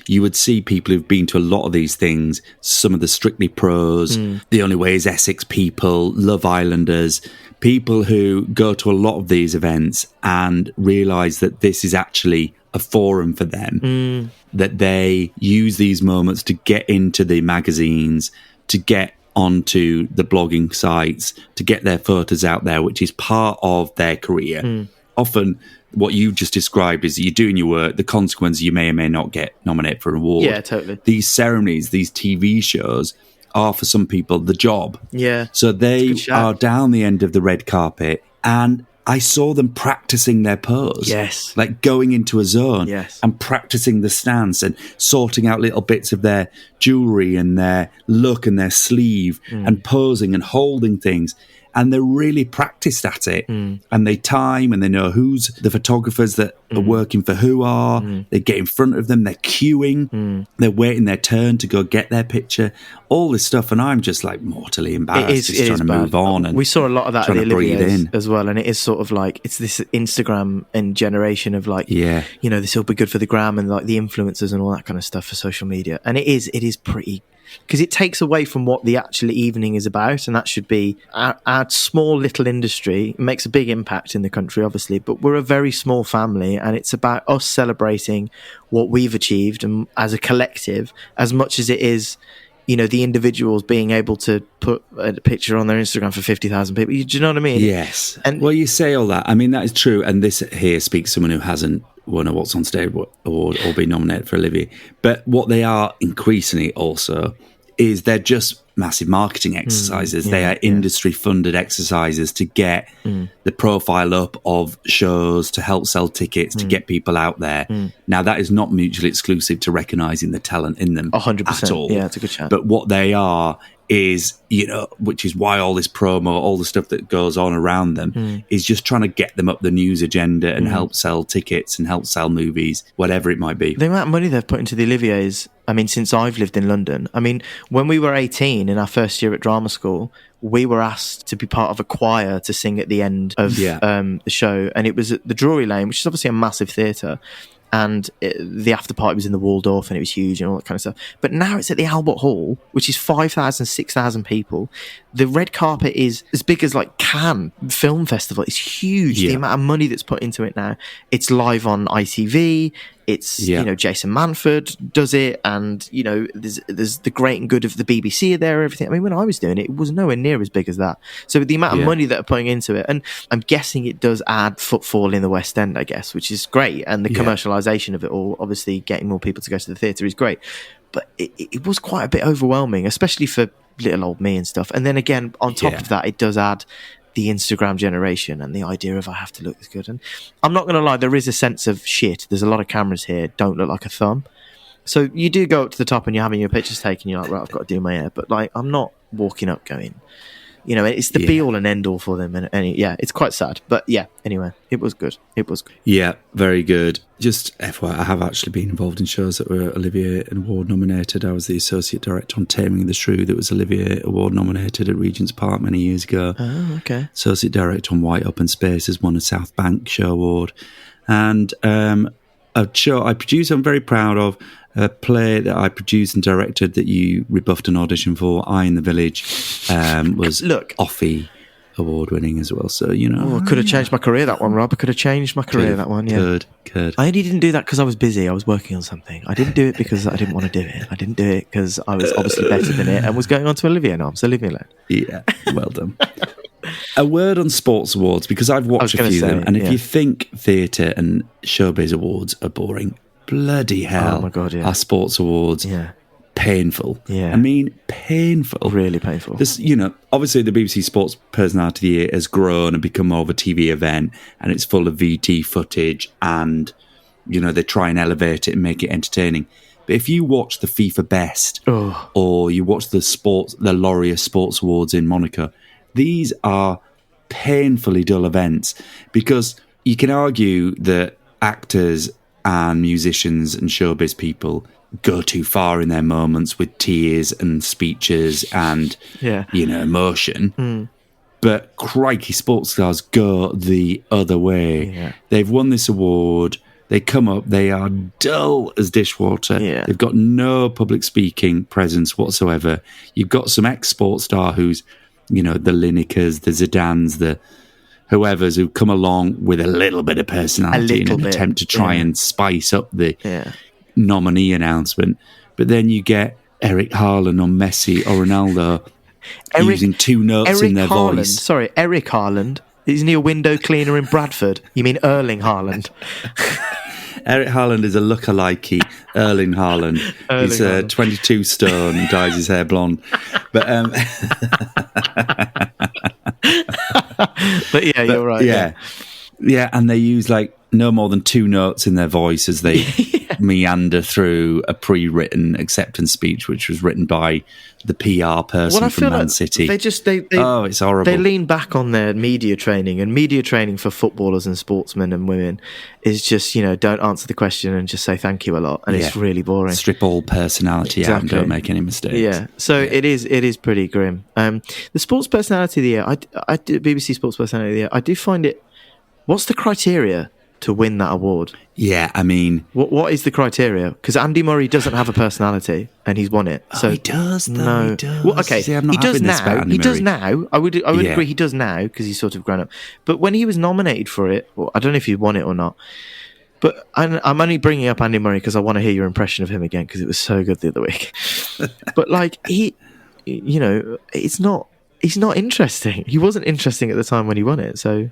A: you would see people who've been to a lot of these things, some of the Strictly Pros, The Only Way is Essex people, Love Islanders, people who go to a lot of these events and realise that this is actually a forum for them, that they use these moments to get into the magazines, to get onto the blogging sites, to get their photos out there, which is part of their career. Often what you just described is that you're doing your work, the consequence, you may or may not get nominated for an award.
B: Yeah, totally.
A: These ceremonies, these TV shows are for some people the job.
B: Yeah.
A: So they are down the end of the red carpet, and I saw them practicing their pose.
B: Yes.
A: Like going into a zone
B: Yes.
A: and practicing the stance and sorting out little bits of their jewellery and their look and their sleeve and posing and holding things. And they're really practiced at it. And they time and they know who's the photographers that are working for who are. They get in front of them. They're queuing. They're waiting their turn to go get their picture. All this stuff. And I'm just like mortally embarrassed. Just trying to move on. And
B: we saw a lot of that at the
A: Olivier's
B: as well. And it is sort of like, it's this Instagram and generation of like, you know, this will be good for the gram and like the influencers and all that kind of stuff for social media. And it is pretty, because it takes away from what the actual evening is about, and that should be our small little industry. It makes a big impact in the country, obviously, but we're a very small family, and it's about us celebrating what we've achieved and as a collective, as much as it is, you know, the individuals being able to put a picture on their Instagram for 50,000 people. Do you know what I mean?
A: Yes. And well, you say all that. I mean, that is true. And this here speaks to someone who hasn't won a What's on Stage award or been nominated for Olivier. But what they are increasingly also is they're just massive marketing exercises. They are industry-funded exercises to get the profile up of shows, to help sell tickets, to get people out there. Now, that is not mutually exclusive to recognising the talent in them
B: 100%.
A: at all.
B: Yeah, it's a good chat.
A: But what they are is, you know, which is why all this promo, all the stuff that goes on around them is just trying to get them up the news agenda and help sell tickets and help sell movies, whatever it might be.
B: The amount of money they've put into the Oliviers, I mean, since I've lived in London, I mean, when we were 18 in our first year at drama school, we were asked to be part of a choir to sing at the end of the show. And it was at the Drury Lane, which is obviously a massive theatre. And the after party was in the Waldorf and it was huge and all that kind of stuff. But now it's at the Albert Hall, which is 5,000, 6,000 people. The red carpet is as big as like Cannes Film Festival. It's huge. The amount of money that's put into it now. It's live on ITV. It's, you know, Jason Manford does it. And, you know, there's the great and good of the BBC are there, everything. I mean, when I was doing it, it was nowhere near as big as that. So the amount of money that are putting into it, and I'm guessing it does add footfall in the West End, I guess, which is great. And the commercialisation of it all, obviously getting more people to go to the theatre is great. But it was quite a bit overwhelming, especially for little old me and stuff. And then again, on top of that, it does add the Instagram generation and the idea of I have to look this good. And I'm not going to lie, there is a sense of shit. There's a lot of cameras here, don't look like a thumb. So you do go up to the top and you're having your pictures taken. You're like, right, I've got to do my hair. But like, I'm not walking up going, you know, it's the be all and end all for them. And it's quite sad. But yeah, anyway, it was good. It was good.
A: Yeah, very good. Just FYI, I have actually been involved in shows that were Olivier Award nominated. I was the associate director on Taming the Shrew that was Olivier Award nominated at Regent's Park many years ago.
B: Oh, okay.
A: Associate director on White Open Spaces, won a South Bank Show Award. And a show I produced, I'm very proud of, a play that I produced and directed that you rebuffed an audition for, I in the Village, was Offie award winning as well. So, you know.
B: I could have changed my career, that one, Rob. I could have changed my career, that one, yeah.
A: Good.
B: I only didn't do that because I was busy. I was working on something. I didn't do it because I didn't want to do it. I didn't do it because I was obviously better than it and was going on to Olivier now. So leave me alone.
A: Yeah, well done. A word on sports awards, because I've watched a few of them, and if you think theatre and showbiz awards are boring, bloody hell,
B: oh my God,
A: our sports awards painful. I mean, painful.
B: Really painful.
A: This, you know, obviously the BBC Sports Personality of the Year has grown and become more of a TV event, and it's full of VT footage, and, you know, they try and elevate it and make it entertaining. But if you watch the FIFA Best or you watch the Laureate Sports Awards in Monaco, these are painfully dull events, because you can argue that actors and musicians and showbiz people go too far in their moments with tears and speeches and, you know, emotion. But crikey, sports stars go the other way. They've won this award. They come up, they are dull as dishwater. They've got no public speaking presence whatsoever. You've got some ex-sports star who's, you know, the Linekers, the Zidans, the whoever's who come along with a little bit of personality in an attempt to try and spice up the nominee announcement. But then you get Eric Haaland or Messi or Ronaldo using two notes in their voice.
B: Sorry, Eric Haaland. Isn't he a window cleaner in Bradford? You mean Erling Haaland?
A: Eric Haaland is a lookalikey Erling Haaland. He's 22 stone and dyes his hair blonde. But
B: but yeah, you're right.
A: Yeah, and they use like no more than 2 notes in their voice as they meander through a pre-written acceptance speech, which was written by the PR person from Man City.
B: It's
A: horrible.
B: They lean back on their media training, and media training for footballers and sportsmen and women is just, don't answer the question and just say thank you a lot, and it's really boring.
A: Strip all personality out and don't make any mistakes.
B: Yeah, so it is pretty grim. The sports personality of the year, I do BBC Sports Personality of the Year. I do find it. What's the criteria to win that award?
A: Yeah, I mean...
B: What is the criteria? Because Andy Murray doesn't have a personality, and he's won it. So
A: he does, though.
B: No.
A: He does.
B: Well, okay,
A: See,
B: he does now. He does now. I would agree he does now, because he's sort of grown up. But when he was nominated for it, well, I don't know if he won it or not, but I'm only bringing up Andy Murray because I want to hear your impression of him again, because it was so good the other week. But, like, he's not interesting. He wasn't interesting at the time when he won it, so...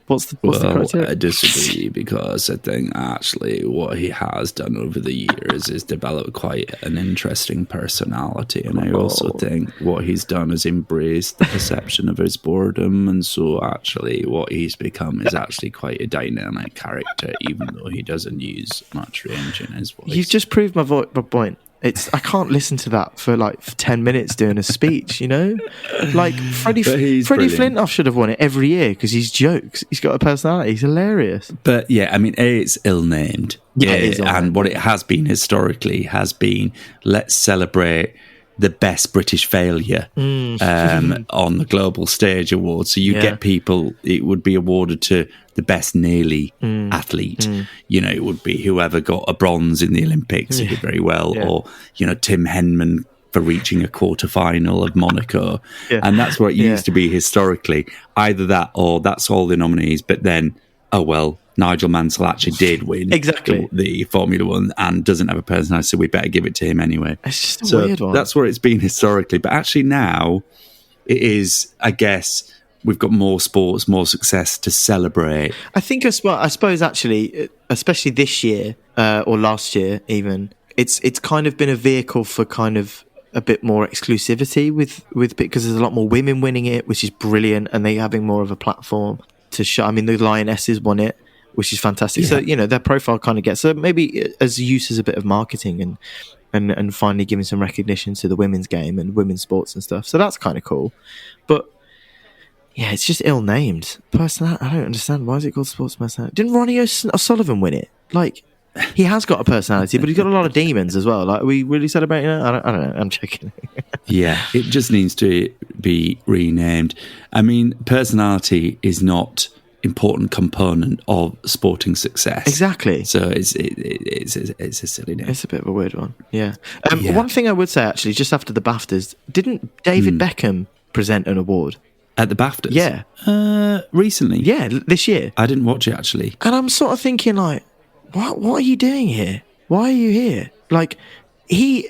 B: What's the criteria?
A: I disagree, because I think actually what he has done over the years is develop quite an interesting personality, and I also think what he's done is embraced the perception of his boredom, and so actually what he's become is actually quite a dynamic character, even though he doesn't use much range in his voice.
B: You've just proved my point. I can't listen to that for 10 minutes doing a speech, Like Freddie Flintoff should have won it every year because he's jokes. He's got a personality. He's hilarious.
A: But yeah, I mean, it's ill-named.
B: Yeah, it is ill-named.
A: And what it has been historically has been, let's celebrate the best British failure on the global stage award. So you get people, it would be awarded to the best nearly athlete. It would be whoever got a bronze in the Olympics who did very well, or Tim Henman for reaching a quarter-final of Monaco. And that's what it used to be historically. Either that or that's all the nominees, but then, Nigel Mansell actually did win the Formula One and doesn't have a personality, so we better give it to him anyway.
B: It's just a weird one.
A: That's where it's been historically. But actually now, it is, I guess, we've got more sports, more success to celebrate.
B: I think as well, I suppose actually, especially this year, or last year even, it's kind of been a vehicle for kind of a bit more exclusivity with because there's a lot more women winning it, which is brilliant, and they're having more of a platform to show. I mean, the Lionesses won it, which is fantastic. So, their profile kind of gets... So maybe as use as a bit of marketing and finally giving some recognition to the women's game and women's sports and stuff. So that's kind of cool. But, yeah, it's just ill-named. Personality, I don't understand. Why is it called sports personality? Didn't Ronnie O'Sullivan win it? Like, he has got a personality, but he's got a lot of demons as well. Like, are we really celebrating that? I don't know. I'm checking.
A: Yeah, it just needs to be renamed. I mean, personality is not... important component of sporting success.
B: Exactly.
A: So it's a silly name.
B: It's a bit of a weird one. Yeah. One thing I would say actually, just after the BAFTAs, didn't David Beckham present an award
A: at the BAFTAs?
B: Yeah.
A: Recently.
B: Yeah, this year.
A: I didn't watch it actually.
B: And I'm sort of thinking like, what are you doing here? Why are you here? Like,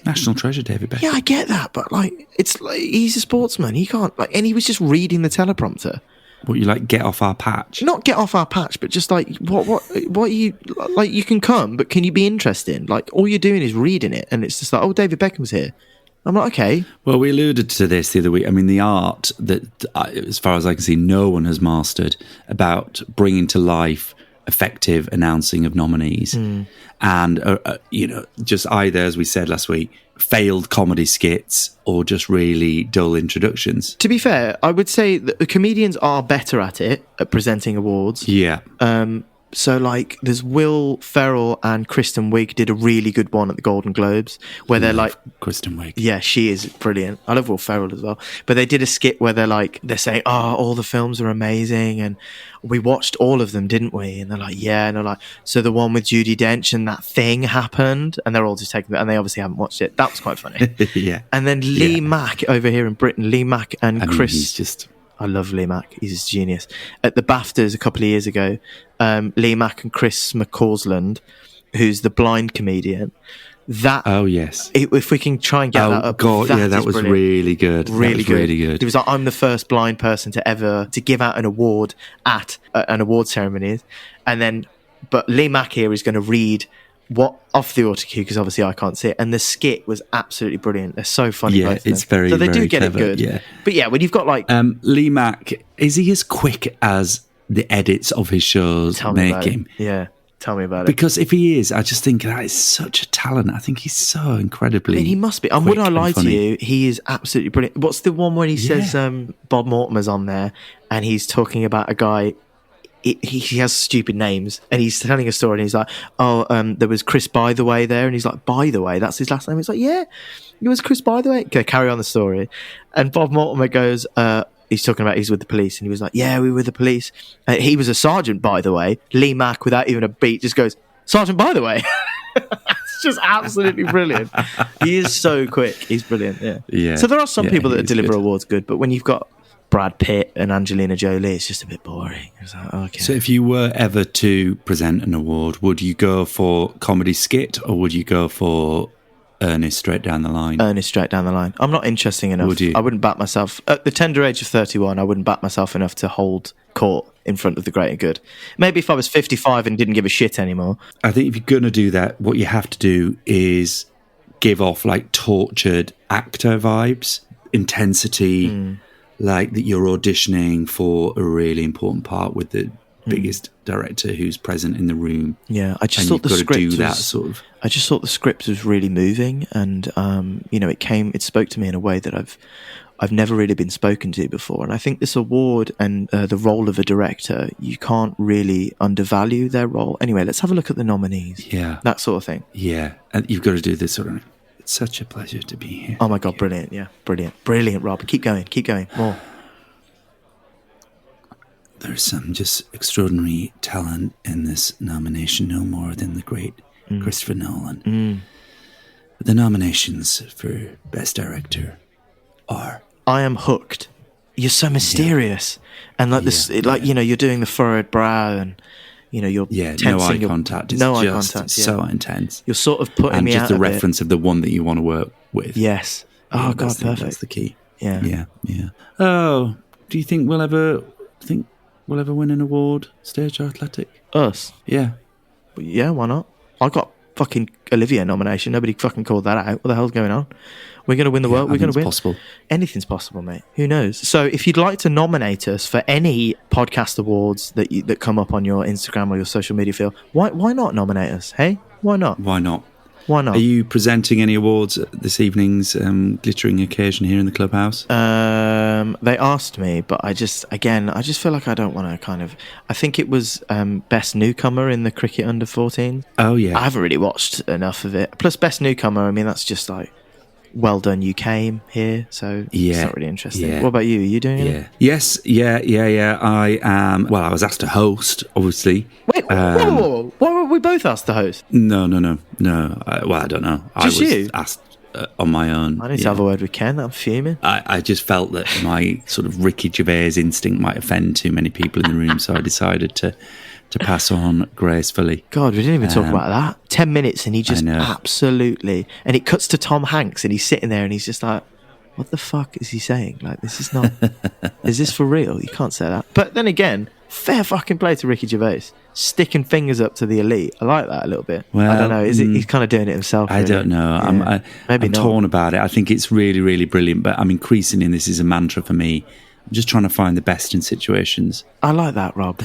A: national treasure, David Beckham.
B: Yeah, I get that, but like, it's like he's a sportsman. He can't and he was just reading the teleprompter.
A: What, you like, get off our patch?
B: Not get off our patch, but just like, what are you, like, you can come, but can you be interesting? Like, all you're doing is reading it, and it's just like, David Beckham's here. I'm like, okay.
A: Well, we alluded to this the other week. I mean, the art that, as far as I can see, no one has mastered about bringing to life effective announcing of nominees. And, just either, as we said last week, failed comedy skits or just really dull introductions.
B: To be fair, I would say that the comedians are better at it, at presenting awards.
A: Yeah.
B: So, like, there's Will Ferrell and Kristen Wiig did a really good one at the Golden Globes where they're like...
A: Kristen Wiig.
B: Yeah, she is brilliant. I love Will Ferrell as well. But they did a skit where they're saying, all the films are amazing and we watched all of them, didn't we? And they're like, yeah. And they're like, so the one with Judi Dench and that thing happened? And they're all just taking it, and they obviously haven't watched it. That was quite funny.
A: Yeah.
B: And then Lee Mack over here in Britain, Lee Mack and Chris...
A: he's just...
B: I love Lee Mack. He's a genius. At the BAFTAs a couple of years ago, Lee Mack and Chris McCausland, who's the blind comedian, that...
A: Oh, yes.
B: If we can try and get that up...
A: God, that was
B: brilliant.
A: Really good.
B: Really good.
A: Really good.
B: It was like, I'm the first blind person to give out an award at an award ceremony. And then But Lee Mack here is going to read what off the auto cue, because obviously I can't see it, and the skit was absolutely brilliant. They're so funny.
A: Yeah, it's very,
B: so they
A: very
B: do get
A: clever,
B: it good.
A: yeah.
B: But yeah, when you've got like
A: Lee Mack, is he as quick as the edits of his shows make him?
B: Yeah, tell me about it.
A: Because if he is, I just think that is such a talent. I think he's so incredibly.
B: I mean, he must be. And would I lie to you? He is absolutely brilliant. What's the one where he says Bob Mortimer's on there, and he's talking about a guy. He has stupid names, and he's telling a story, and he's like, there was Chris By the Way there, and he's like, By the Way, that's his last name. It's like, yeah, it was Chris By the Way. Okay, carry on the story. And Bob Mortimer goes, he's talking about he's with the police, and he was like, yeah, we were with the police. He was a sergeant, by the way. Lee Mack, without even a beat, just goes, Sergeant, by the way. It's just absolutely brilliant. He is so quick. He's brilliant. Yeah. So there are some people that deliver awards good, but when you've got Brad Pitt and Angelina Jolie, it's just a bit boring. It's like, okay.
A: So if you were ever to present an award, would you go for comedy skit, or would you go for earnest straight down the line?
B: Earnest straight down the line. I'm not interesting enough.
A: Would you?
B: I wouldn't back myself. At the tender age of 31, I wouldn't back myself enough to hold court in front of the great and good. Maybe if I was 55 and didn't give a shit anymore.
A: I think if you're going to do that, what you have to do is give off like tortured actor vibes, intensity, like that you're auditioning for a really important part with the biggest director who's present in the room.
B: Yeah, I just thought the script
A: do that sort of.
B: I just thought the script was really moving, and it spoke to me in a way that I've never really been spoken to before. And I think this award and the role of a director, you can't really undervalue their role. Anyway, let's have a look at the nominees.
A: Yeah,
B: that sort of thing.
A: Yeah, and you've got to do this sort of. It's such a pleasure to be here.
B: Oh my God, brilliant. Yeah, brilliant, Rob. Keep going, more.
A: There's some just extraordinary talent in this nomination, no more than the great Christopher Nolan. The nominations for Best Director are...
B: I am hooked. You're so mysterious. And like this, you're doing the furrowed brow, and you're tensing.
A: No eye contact. It's
B: eye contact.
A: So intense.
B: You're sort of putting me out
A: just the reference of the one that you want to work with.
B: Yes. Oh God, perfect.
A: That's the key.
B: Yeah.
A: Oh, do you think we'll ever win an award? Stage Door Athletic?
B: Us?
A: Yeah.
B: Yeah. Why not? I got fucking Olivier nomination. Nobody fucking called that out. What the hell's going on? We're going to win the world. We're going to win.
A: Possible.
B: Anything's possible, mate. Who knows? So if you'd like to nominate us for any podcast awards that come up on your Instagram or your social media field, why not nominate us? Hey, why not?
A: Why not?
B: Why not?
A: Are you presenting any awards at this evening's glittering occasion here in the clubhouse?
B: They asked me, but I just feel like I don't want to kind of... I think it was Best Newcomer in the Cricket Under 14.
A: Oh, yeah.
B: I haven't really watched enough of it. Plus Best Newcomer, I mean, that's just like... Well done, you came here, so it's not really interesting.
A: Yeah.
B: What about you? Are you doing it?
A: Yes, yeah. I am. Well, I was asked to host, obviously.
B: Wait, whoa. Why were we both asked to host?
A: No. I don't know.
B: Just
A: I was
B: you?
A: asked on my own.
B: I need to have a word with Ken. I'm fuming.
A: I just felt that my sort of Ricky Gervais instinct might offend too many people in the room, so I decided to pass on gracefully.
B: God, we didn't even talk about that. 10 minutes and he just absolutely... And it cuts to Tom Hanks and he's sitting there and he's just like, what the fuck is he saying? Like, this is not... is this for real? You can't say that. But then again, fair fucking play to Ricky Gervais. Sticking fingers up to the elite. I like that a little bit.
A: Well,
B: I don't know. He's kind of doing it himself?
A: I don't know.
B: Yeah.
A: I'm torn about it. I think it's really, really brilliant, but I'm increasingly, this is a mantra for me. I'm just trying to find the best in situations.
B: I like that, Rob.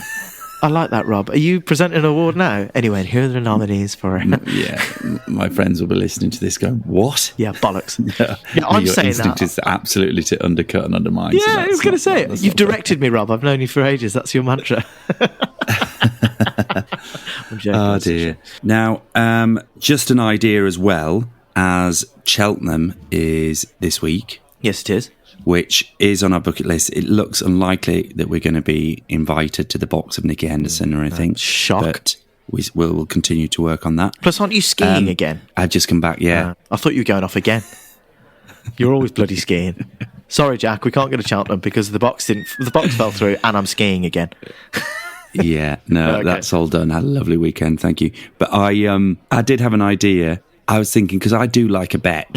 B: Are you presenting an award now? Anyway, here are the nominees for...
A: My friends will be listening to this going, what?
B: Yeah, bollocks. I'm
A: your
B: saying
A: instinct
B: that.
A: is absolutely to undercut and undermine.
B: Yeah, I was going to say it. You've directed me, Rob. I've known you for ages. That's your mantra. I'm joking.
A: Oh, dear. Now, just an idea as well, as Cheltenham is this week.
B: Yes, it is.
A: Which is on our bucket list. It looks unlikely that we're going to be invited to the box of Nicky Henderson or anything.
B: Shocked.
A: But we'll continue to work on that.
B: Plus, aren't you skiing again?
A: I've just come back, yeah.
B: I thought you were going off again. You're always bloody skiing. Sorry, Jack, we can't go to Cheltenham because the box fell through and I'm skiing again.
A: Yeah, no, okay. That's all done. Had a lovely weekend, thank you. But I did have an idea. I was thinking, because I do like a bet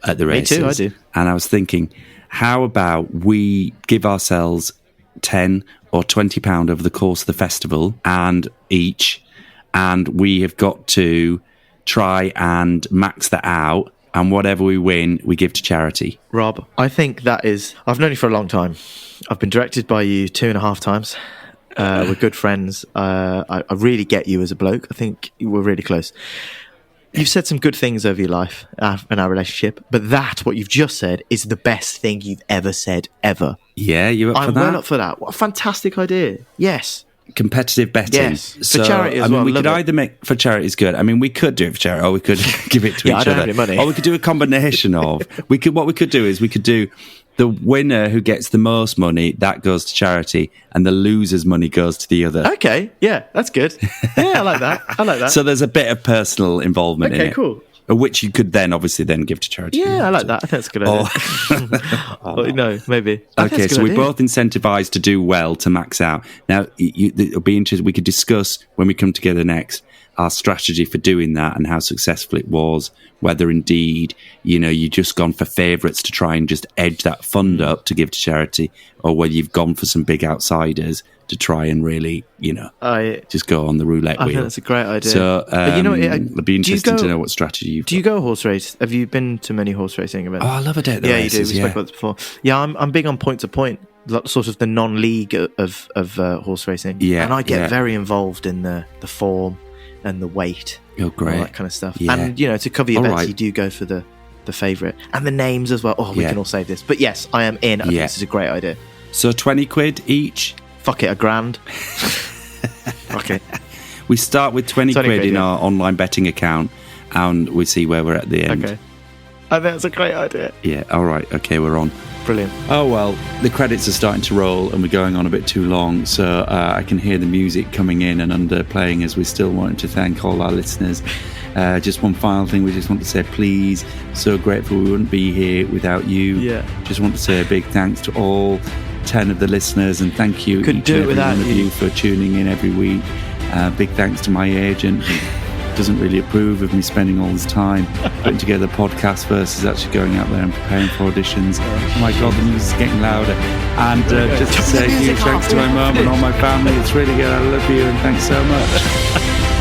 A: at the races.
B: Me too, I do.
A: And I was thinking... How about we give ourselves £10 or £20 over the course of the festival and each and we have got to try and max that out. And whatever we win, we give to charity.
B: Rob, I think that is... I've known you for a long time. I've been directed by you 2.5 times. We're good friends. I really get you as a bloke. I think we're really close. You've said some good things over your life and our relationship, but what you've just said is the best thing you've ever said, ever.
A: Yeah, you up for that?
B: I'm well up for that. What a fantastic idea. Yes.
A: Competitive betting.
B: Yes, for charity as well.
A: We could either make... For charity is good. I mean, we could do it for charity, or we could give it to each
B: I don't
A: other.
B: have any money.
A: Or we could do a combination of... What we could do is we could do... The winner who gets the most money, that goes to charity, and the loser's money goes to the other.
B: Okay, yeah, that's good. Yeah, I like that.
A: So there's a bit of personal involvement in it.
B: Okay, cool.
A: Which you could then obviously then give to charity.
B: Yeah, I like that. I think that's a good idea. No, maybe.
A: Okay, so we're both incentivized to do well, to max out. Now, it'll be interesting. We could discuss when we come together next our strategy for doing that and how successful it was, whether indeed, you've just gone for favourites to try and just edge that fund up to give to charity, or whether you've gone for some big outsiders to try and really, just go on the roulette wheel.
B: I think that's a great idea.
A: So, it'd be interesting to know what strategy you've got.
B: Do you go horse race? Have you been to many horse racing events?
A: Oh, I love a day at the races.
B: Yeah, you do. We spoke about this before. Yeah, I'm big on point to point, sort of the non-league of horse racing.
A: Yeah,
B: and I get very involved in the form and the weight.
A: Oh, great.
B: All that kind of stuff.
A: Yeah.
B: And, to cover your bets, you do go for the favourite. And the names as well. Oh, we can all save this. But yes, I am in. I think this is a great idea.
A: So 20 quid each?
B: Fuck it, £1,000. Fuck it.
A: We start with 20 quid in our online betting account, and we see where we're at the end.
B: Okay. I think that's a great idea.
A: Yeah, all right. Okay, we're on.
B: Brilliant.
A: Oh, well, the credits are starting to roll and we're going on a bit too long, so I can hear the music coming in and underplaying as we still want to thank all our listeners. Just one final thing, we just want to say, please, so grateful we wouldn't be here without you.
B: Yeah.
A: Just want to say a big thanks to all 10 of the listeners, and thank you
B: Couldn't
A: each and
B: do it
A: every
B: without
A: one of you for tuning in every week. Big thanks to my agent, who doesn't really approve of me spending all this time putting together podcasts versus actually going out there and preparing for auditions. Oh my God, the music's getting louder. And just to say huge thanks to my mum and all my family. It's really good. I love you and thanks so much.